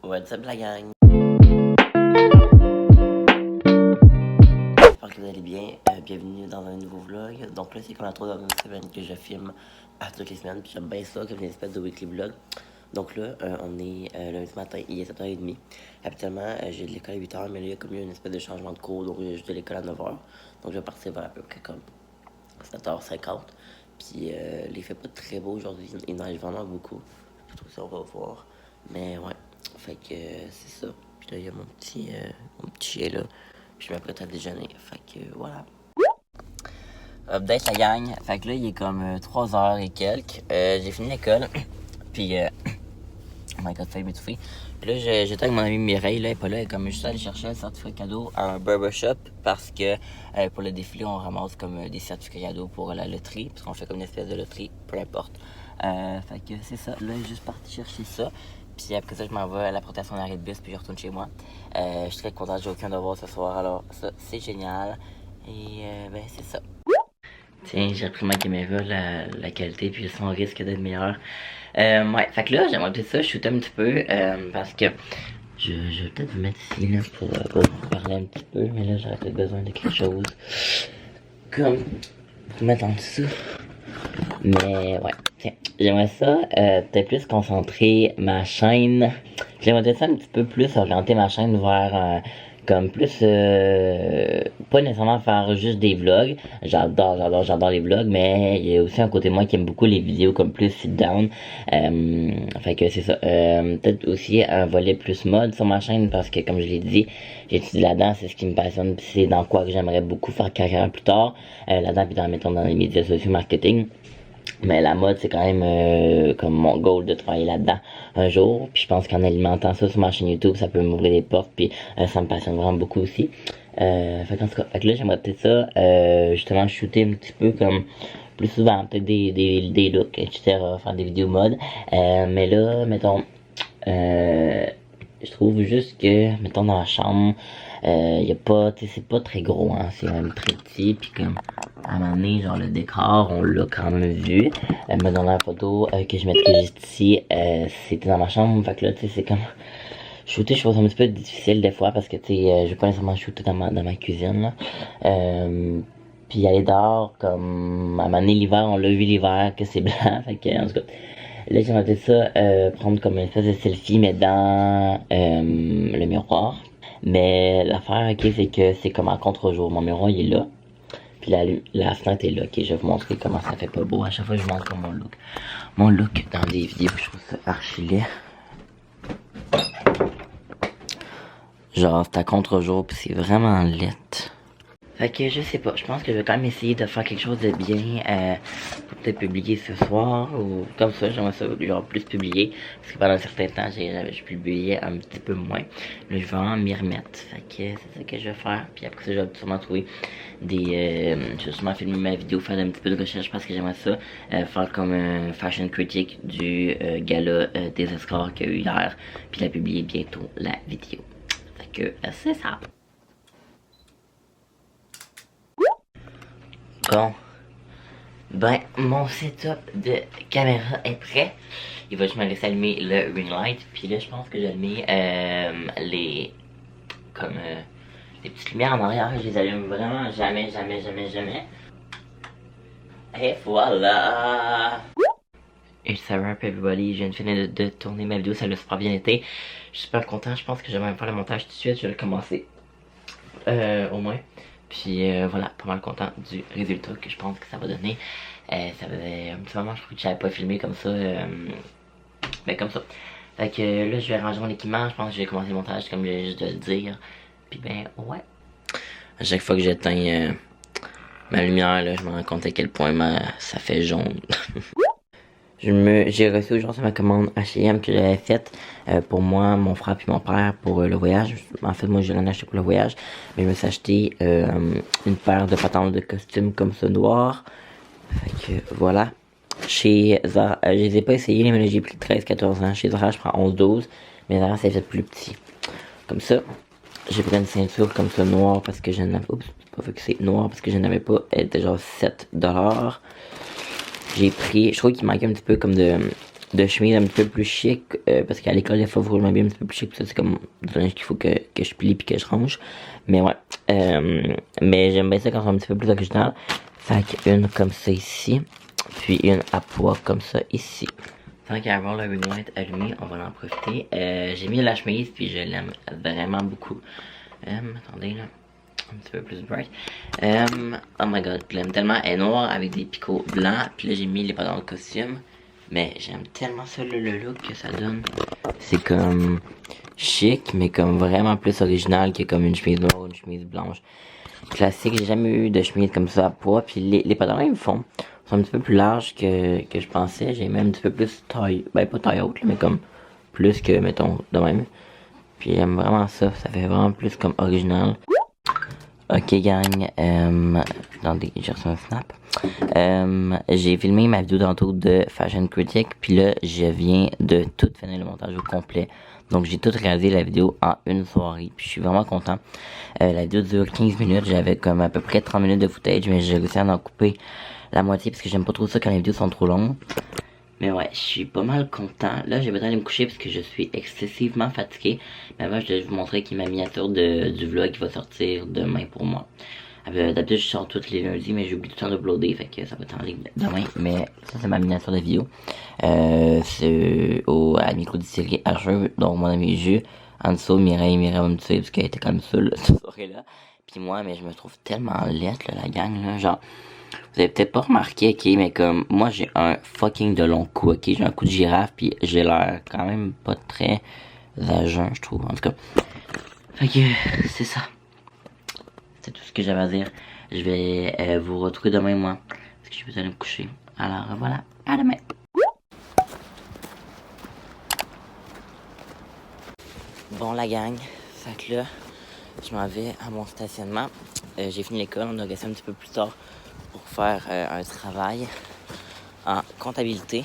What's up la gang? J'espère que vous allez bien. Bienvenue dans un nouveau vlog. Donc là c'est comme la troisième semaine que je filme à toutes les semaines. Puis j'aime bien ça comme une espèce de weekly vlog. Donc là on est lundi matin, il est 7h30. Habituellement j'ai de l'école à 8h, mais là il y a comme eu une espèce de changement de cours. Donc j'ai de l'école à 9h. Donc je vais partir vers à peu près comme 7h50. Puis il fait pas très beau aujourd'hui, il neige vraiment beaucoup. Je trouve ça, on va voir. Mais ouais, fait que c'est ça. Puis là, il y a mon petit chien là. Puis je m'apprête à déjeuner. Fait que voilà. Update la gang. Fait que là, il est comme 3h et quelques. J'ai fini l'école. Puis, oh my god, failli m'étouffer. Puis là, j'étais avec mon amie Mireille, là, elle est pas là. Elle est comme juste allée chercher un certificat cadeau à un barbershop parce que pour le défilé, on ramasse comme des certificats cadeaux pour la loterie. Parce qu'on fait comme une espèce de loterie, peu importe. Fait que c'est ça. Là, j'ai juste parti chercher ça. Puis après ça, je m'en vais à la protection d'arrêt de bus, puis je retourne chez moi. Je suis très content, j'ai aucun devoir ce soir, alors ça, c'est génial. Et ben, c'est ça. Tiens, j'ai repris ma caméra, la qualité, puis le son risque d'être meilleur. Ouais, fait que là, j'aimerais peut-être ça shooter un petit peu, parce que je vais peut-être vous mettre ici, là, pour vous parler un petit peu, mais là, j'aurais peut-être besoin de quelque chose comme pour mettre en dessous. Mais ouais, tiens, j'aimerais ça peut-être plus concentrer ma chaîne. J'aimerais peut-être ça un petit peu plus orienter ma chaîne vers comme plus pas nécessairement faire juste des vlogs. J'adore les vlogs, mais il y a aussi un côté de moi qui aime beaucoup les vidéos comme plus sit down. Fait que c'est ça. Peut-être aussi un volet plus mode sur ma chaîne parce que comme je l'ai dit, j'étudie là-dedans, c'est ce qui me passionne, puis c'est dans quoi que j'aimerais beaucoup faire carrière plus tard. Là-dedans, puis dans les médias sociaux, marketing. Mais la mode, c'est quand même comme mon goal de travailler là-dedans un jour. Puis je pense qu'en alimentant ça sur ma chaîne YouTube, ça peut m'ouvrir des portes. Puis ça me passionne vraiment beaucoup aussi. Fait qu'en tout cas, fait que là, j'aimerais peut-être ça, justement, shooter un petit peu comme plus souvent, peut-être des looks, etc. Faire des vidéos mode. Mais là, mettons, je trouve juste que, mettons, dans la chambre, y a pas, tu sais, c'est pas très gros, hein, c'est même très petit, puis comme, à un moment donné, genre, le décor, on l'a quand même vu, mais dans la photo que je mettrai juste ici, c'était dans ma chambre, fait que là, tu sais, c'est comme, shooter, je trouve ça un petit peu difficile des fois, parce que, tu sais, je vais pas nécessairement shooter dans ma cuisine, là, puis aller dehors, comme, à un moment donné, l'hiver, on l'a vu l'hiver, que c'est blanc, fait que, en tout cas, là, j'aimerais peut-être ça, prendre comme une espèce de selfie, mais dans le miroir. Mais l'affaire, ok, c'est que c'est comme en contre-jour. Mon miroir, il est là. Puis la fenêtre est là. Ok, je vais vous montrer comment ça fait pas beau. À chaque fois, je vous montre mon look. Mon look dans des vidéos, je trouve ça archi laid. Genre, c'est à contre-jour, puis c'est vraiment laid. Fait que je sais pas, je pense que je vais quand même essayer de faire quelque chose de bien pour peut-être publier ce soir ou comme ça, j'aimerais ça genre plus publier parce que pendant un certain temps je publiais un petit peu moins. Là je vais en m'y remettre, fait que c'est ça que je vais faire, puis après ça je vais sûrement trouver des... je vais sûrement filmer ma vidéo, faire un petit peu de recherche parce que j'aimerais ça faire comme un fashion critique du gala des Oscars qu'il y a eu hier, puis la publier bientôt la vidéo. Fait que c'est ça. Bon, ben mon setup de caméra est prêt. Il va juste me laisser allumer le ring light. Puis là je pense que j'allume les les petites lumières en arrière. Je les allume vraiment jamais. Et voilà. It's a wrap everybody. Je viens de finir de tourner ma vidéo, ça a super bien été. Je suis super content, je pense que je vais même faire le montage tout de suite. Je vais le commencer au moins. Puis voilà, pas mal content du résultat que je pense que ça va donner. Ça faisait un petit moment, je crois que j'avais pas filmé comme ça. Mais comme ça. Fait que là, je vais ranger mon équipement. Je pense que je vais commencer le montage comme je viens juste de le dire. Puis ben, ouais. À chaque fois que j'éteins ma lumière, là, je me rends compte à quel point ça fait jaune. J'ai reçu aujourd'hui ma commande H&M que j'avais faite pour moi, mon frère puis mon père pour le voyage. En fait, moi je l'ai acheté pour le voyage, mais je me suis acheté une paire de pantalons de costume comme ça noir. Fait que voilà. Chez Zara, je les ai pas essayés, mais là j'ai pris 13-14 ans. Chez Zara, je prends 11-12, mais Zara c'est fait plus petit. Comme ça. J'ai pris une ceinture comme ça noire parce que je n'avais pas. Oups, pas vu que c'est noir parce que je n'avais pas. Elle était genre $7. J'ai pris, je trouve qu'il manquait un petit peu comme de de chemise un petit peu plus chic, parce qu'à l'école, des fois, il faut que je m'habille un petit peu plus chic, puis ça, c'est comme du linge qu'il faut que je plie puis que je range. Mais ouais, mais j'aime bien ça quand c'est un petit peu plus original. Fait qu'une comme ça ici, puis une à poids comme ça ici. Tant qu'à avoir le ring light allumé, on va en profiter. J'ai mis la chemise, puis je l'aime vraiment beaucoup. Attendez là, un petit peu plus bright. Oh my god, je l'aime tellement. Elle est noire avec des picots blancs, puis là j'ai mis les pantalons de costume. Mais j'aime tellement ça le look que ça donne. C'est comme chic, mais comme vraiment plus original que comme une chemise noire ou une chemise blanche. Classique, j'ai jamais eu de chemise comme ça à poids. Puis les pantalons ils me font. Ils sont un petit peu plus larges que je pensais. J'ai même un petit peu plus taille. Ben pas taille haute, mais comme plus que mettons de même. Puis j'aime vraiment ça. Ça fait vraiment plus comme original. Ok gang, attendez, j'ai reçu un snap. J'ai filmé ma vidéo tantôt de Fashion Critic, puis là je viens de tout finir le montage au complet. Donc j'ai tout réalisé la vidéo en une soirée, puis je suis vraiment content. La vidéo dure 15 minutes, j'avais comme à peu près 30 minutes de footage, mais j'ai réussi à en couper la moitié parce que j'aime pas trop ça quand les vidéos sont trop longues. Mais ouais, je suis pas mal content. Là, j'ai besoin d'aller me coucher parce que je suis excessivement fatigué. Mais avant, je vais vous montrer qui est ma miniature du vlog qui va sortir demain pour moi. D'habitude, je sors tous les lundis, mais j'oublie tout le temps d'uploader, fait que ça va être en ligne demain. Mais ça, c'est ma miniature de vidéo. C'est à micro distillerie à jeu, donc mon ami Jus. En dessous, Mireille va me tuer parce qu'elle était comme ça, cette soirée-là. Puis moi, mais je me trouve tellement laite, là, la gang, là, genre... Vous avez peut-être pas remarqué, ok, mais comme moi j'ai un fucking de long cou, ok, j'ai un cou de girafe, puis j'ai l'air quand même pas très à jeun, je trouve, en tout cas. Fait que c'est ça. C'est tout ce que j'avais à dire. Je vais vous retrouver demain, moi, parce que je vais aller me coucher. Alors voilà, à demain. Bon la gang, fait que là, je m'en vais à mon stationnement. J'ai fini l'école, on a resté un petit peu plus tard pour faire un travail en comptabilité.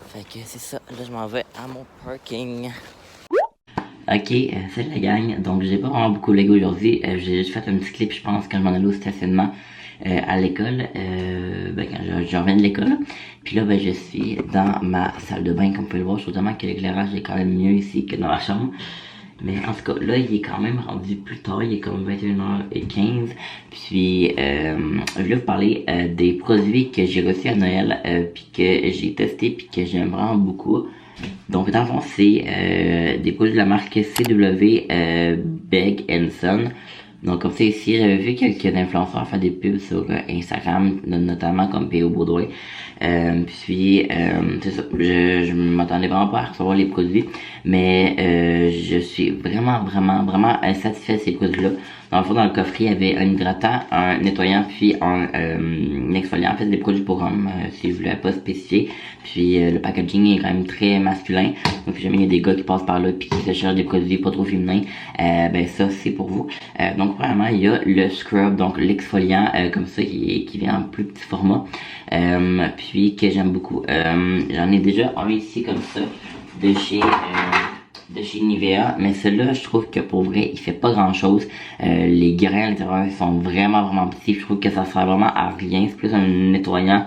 Fait que c'est ça, là je m'en vais à mon parking. Ok, salut la gang. Donc j'ai pas vraiment beaucoup Lego aujourd'hui. J'ai juste fait un petit clip, je pense, quand je m'en allais au stationnement à l'école. Quand je reviens de l'école. Puis là, je suis dans ma salle de bain, comme vous pouvez le voir. Je trouve vraiment que l'éclairage est quand même mieux ici que dans la chambre. Mais en tout cas, là, il est quand même rendu plus tard, il est comme 21h15. Puis, je voulais vous parler des produits que j'ai reçus à Noël, puis que j'ai testé, puis que j'aime vraiment beaucoup. Donc, dans le fond, c'est des produits de la marque CW Beg Son. Donc, comme c'est ici, j'avais vu quelques influenceurs faire des pubs sur Instagram, notamment comme P.O. Baudouin. C'est ça, je m'attendais vraiment pas à recevoir les produits, mais je suis vraiment satisfait de ces produits-là. Dans le fond, dans le coffret, il y avait un hydratant, un nettoyant, puis un exfoliant. En fait, des produits pour hommes, si je voulais pas spécifier. Puis le packaging est quand même très masculin. Donc si jamais il y a des gars qui passent par là puis qui se cherchent des produits pas trop féminins, ben ça c'est pour vous. Donc vraiment il y a le scrub, donc l'exfoliant comme ça qui vient en plus petit format. Puis que j'aime beaucoup. J'en ai déjà un ici comme ça de chez Nivea, mais celui-là je trouve que pour vrai il fait pas grand chose. Les grains à l'intérieur sont vraiment petits, je trouve que ça sert vraiment à rien, c'est plus un nettoyant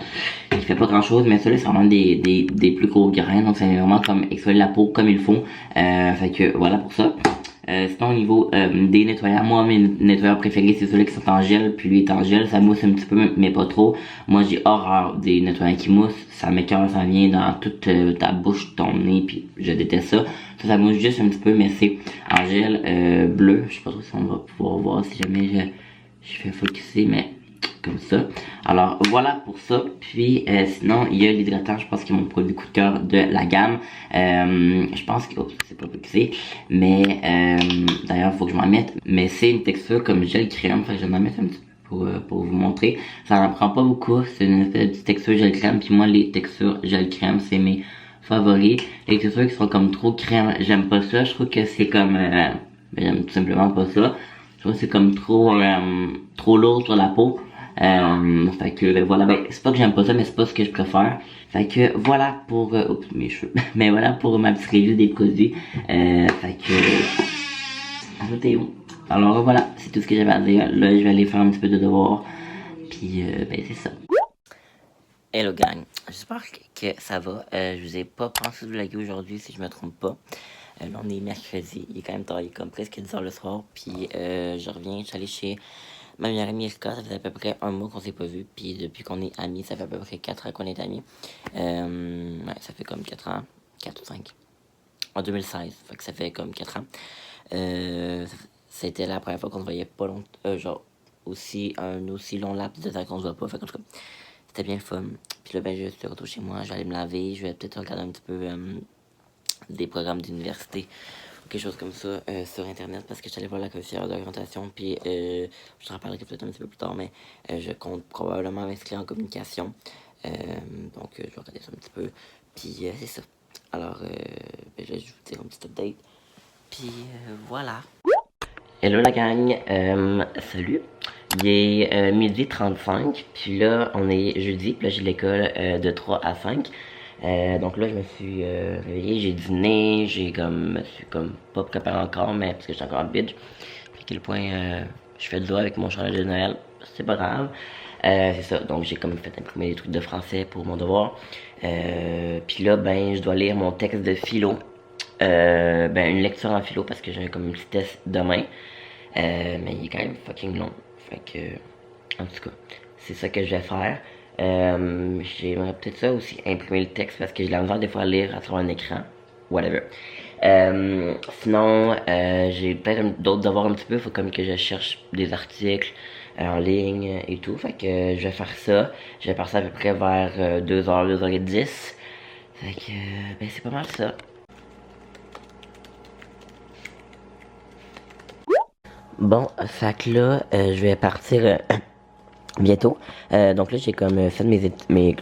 qui fait pas grand chose, mais celui-là c'est vraiment des plus gros grains, donc c'est vraiment comme exfolier la peau comme il faut. Fait que voilà pour ça. Sinon au niveau des nettoyants, moi mes nettoyeurs préférés c'est ceux-là qui sont en gel, puis lui est en gel, ça mousse un petit peu mais pas trop. Moi j'ai horreur des nettoyants qui moussent, ça m'écoeure, ça vient dans toute ta bouche, ton nez, puis je déteste ça. Ça mousse juste un petit peu, mais c'est en gel bleu, je sais pas trop si on va pouvoir voir si jamais je fais focuser, mais comme ça. Alors voilà pour ça. Puis sinon il y a l'hydratant, je pense qu'il est mon produit coup de cœur de la gamme. Je pense que c'est pas fixé, mais d'ailleurs il faut que je m'en mette. Mais c'est une texture comme gel crème, fait que je vais m'en mettre un petit peu pour vous montrer. Ça n'en prend pas beaucoup, c'est une espèce de petite texture gel crème. Puis moi les textures gel crème c'est mes favoris. Les textures qui sont comme trop crème, j'aime pas ça. Je trouve que c'est comme j'aime tout simplement pas ça. Je trouve que c'est comme trop lourd sur la peau. Fait que voilà, c'est pas que j'aime pas ça, mais c'est pas ce que je préfère. Fait que voilà pour oups, mes cheveux. Mais voilà pour ma petite review des produits. Fait que tout est bon. Alors voilà, c'est tout ce que j'avais à dire. Là je vais aller faire un petit peu de devoir. Puis c'est ça. Hello gang. J'espère que ça va. Je vous ai pas pensé de vlogger aujourd'hui si je me trompe pas. Là, on est mercredi. Il est quand même tard. Il est comme presque 10h le soir. Puis je reviens. Je suis allé chez ma meilleure amie Erika. Ça fait à peu près un mois qu'on s'est pas vu. Puis depuis qu'on est amis, ça fait à peu près 4 ans qu'on est amis. Ouais, ça fait comme 4 ans. 4 ou 5. En 2016. Fait que ça fait comme 4 ans. C'était la première fois qu'on se voyait pas longtemps. Genre, un aussi long laps de temps qu'on se voit pas. Fait qu'en tout cas, c'était bien fun. Puis là, ben, je suis de retour chez moi. Je vais aller me laver. Je vais peut-être regarder un petit peu des programmes d'université ou quelque chose comme ça sur Internet parce que je suis allé voir la conseillère d'orientation. Puis je t'en reparlerai peut-être un petit peu plus tard, mais je compte probablement m'inscrire en communication. Donc, je vais regarder ça un petit peu. Puis c'est ça. Alors, ben, je vais vous dire un petit update. Puis voilà. Hello la gang, salut. Il est 12h35, puis là on est jeudi, puis là j'ai l'école de 3 à 5. Donc là je me suis réveillé, j'ai dîné, me suis comme pas préparé encore, mais parce que j'étais encore en bitch. Puis à quel point je fais le doigt avec mon chandail de Noël, c'est pas grave. C'est ça, donc j'ai comme fait imprimer des trucs de français pour mon devoir. Puis là ben je dois lire mon texte de philo. Ben une lecture en philo parce que j'ai comme un petit test demain. Mais il est quand même fucking long. Fait que, en tout cas, c'est ça que je vais faire. J'aimerais peut-être ça aussi, imprimer le texte parce que j'ai la misère des fois à lire à travers un écran. Whatever. Sinon, j'ai peut-être d'autres devoirs un petit peu. Faut comme que je cherche des articles en ligne et tout. Fait que je vais faire ça. Je vais faire ça à peu près vers 2h, 2h10. Fait que, ben c'est pas mal ça. Bon, fait que là, je vais partir bientôt. Donc là, j'ai comme fait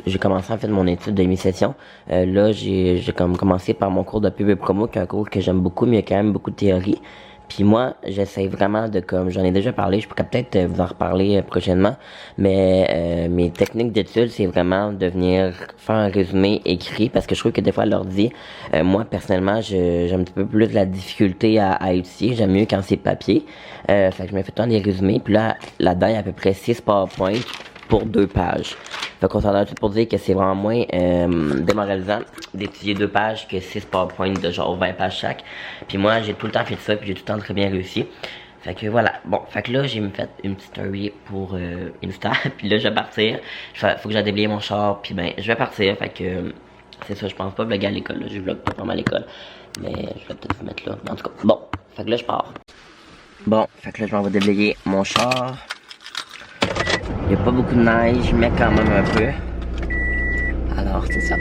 j'ai commencé en fait mon étude de mi-session. Là, j'ai comme commencé par mon cours de pub et promo, qui est un cours que j'aime beaucoup, mais il y a quand même beaucoup de théorie. Puis moi, j'essaie vraiment de comme j'en ai déjà parlé, je pourrais peut-être vous en reparler prochainement, mais mes techniques d'étude, c'est vraiment de venir faire un résumé écrit parce que je trouve que des fois à l'ordi, moi personnellement, j'ai un petit peu plus de la difficulté à utiliser, j'aime mieux quand c'est papier. Fait que je me fais tout le temps des résumés, puis là-dedans, il y a à peu près 6 PowerPoint pour 2 pages. Fait qu'on s'entend tout pour dire que c'est vraiment moins démoralisant d'étudier 2 pages que 6 PowerPoint de genre 20 pages chaque. Puis moi, j'ai tout le temps fait ça, puis j'ai tout le temps très bien réussi. Fait que voilà. Bon, fait que là, j'ai fait une petite story pour Insta, puis là, je vais partir. Faut que j'aille déblayer mon char, puis ben, je vais partir. Fait que c'est ça, je pense pas vlogger à l'école. Je vlog pas vraiment à l'école, mais je vais peut-être vous mettre là. Mais en tout cas, bon, fait que là, je pars. Bon, fait que là, je m'en vais déblayer mon char. Il n'y a pas beaucoup de neige, mais quand même un peu. Alors, c'est ça.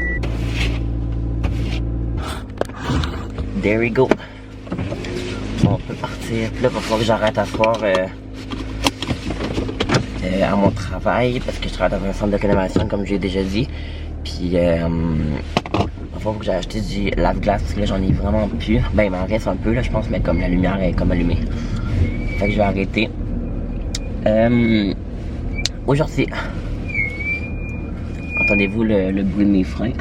There we go. Bon, on peut partir. Puis là, il va falloir que j'arrête à soir à mon travail, parce que je travaille dans un centre de rénovation, comme j'ai déjà dit. Puis, il faut que j'ai acheté du lave-glace, parce que là, j'en ai vraiment plus. Ben, il m'en reste un peu, là, je pense, mais comme la lumière est comme allumée. Fait que je vais arrêter. Aujourd'hui, entendez-vous le bruit de mes freins?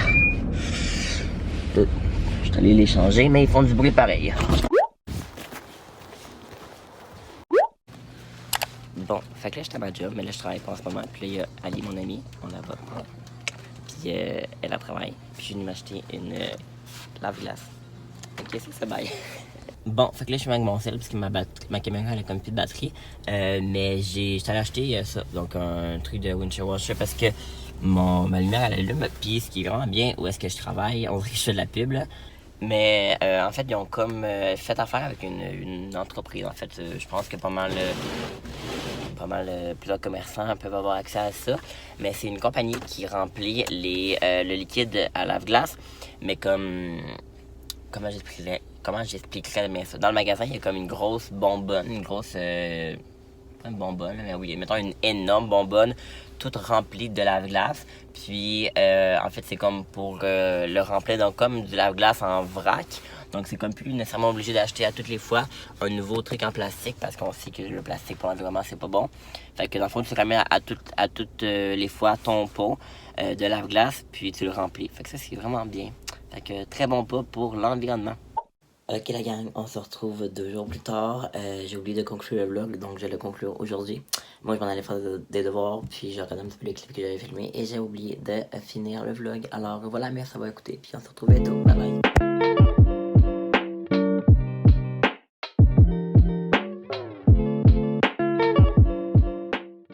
Je suis allé les changer, mais ils font du bruit pareil. Bon, fait que là, j'étais à ma job, mais là, je travaille pas en ce moment. Puis là, il y a Ali, mon amie, on la voit. Puis elle a travaillé. Puis je suis venu m'acheter une lave-glace. Ok, c'est ça, bye. Bon, fait que là, je suis avec mon sel, parce que ma caméra, elle a comme plus de batterie. Mais j'étais allé acheter ça, donc un truc de windshield washer, parce que ma lumière, elle allume. Puis ce qui est vraiment bien, où est-ce que je travaille, on dirait que je fais de la pub, là. Mais en fait, ils ont comme fait affaire avec une entreprise. En fait, je pense que pas mal plusieurs commerçants peuvent avoir accès à ça. Mais c'est une compagnie qui remplit le liquide à lave-glace. Mais comment j'expliquerais bien ça? Dans le magasin, il y a comme une grosse bonbonne, pas une bonbonne, mais oui, mettons une énorme bonbonne, toute remplie de lave-glace. Puis, en fait, c'est comme pour le remplir, donc comme du lave-glace en vrac. Donc, c'est comme plus nécessairement obligé d'acheter à toutes les fois un nouveau truc en plastique parce qu'on sait que le plastique pour l'environnement, c'est pas bon. Fait que dans le fond, tu ramènes à toutes les fois ton pot de lave-glace, puis tu le remplis. Fait que ça, c'est vraiment bien. Fait que très bon pot pour l'environnement. Ok la gang, on se retrouve 2 jours plus tard. J'ai oublié de conclure le vlog, donc je vais le conclure aujourd'hui. Moi je m'en allais faire des devoirs, puis j'ai regardé un petit peu les clips que j'avais filmés et j'ai oublié de finir le vlog. Alors voilà, merci d'avoir écouté, puis on se retrouve bientôt. Bye bye.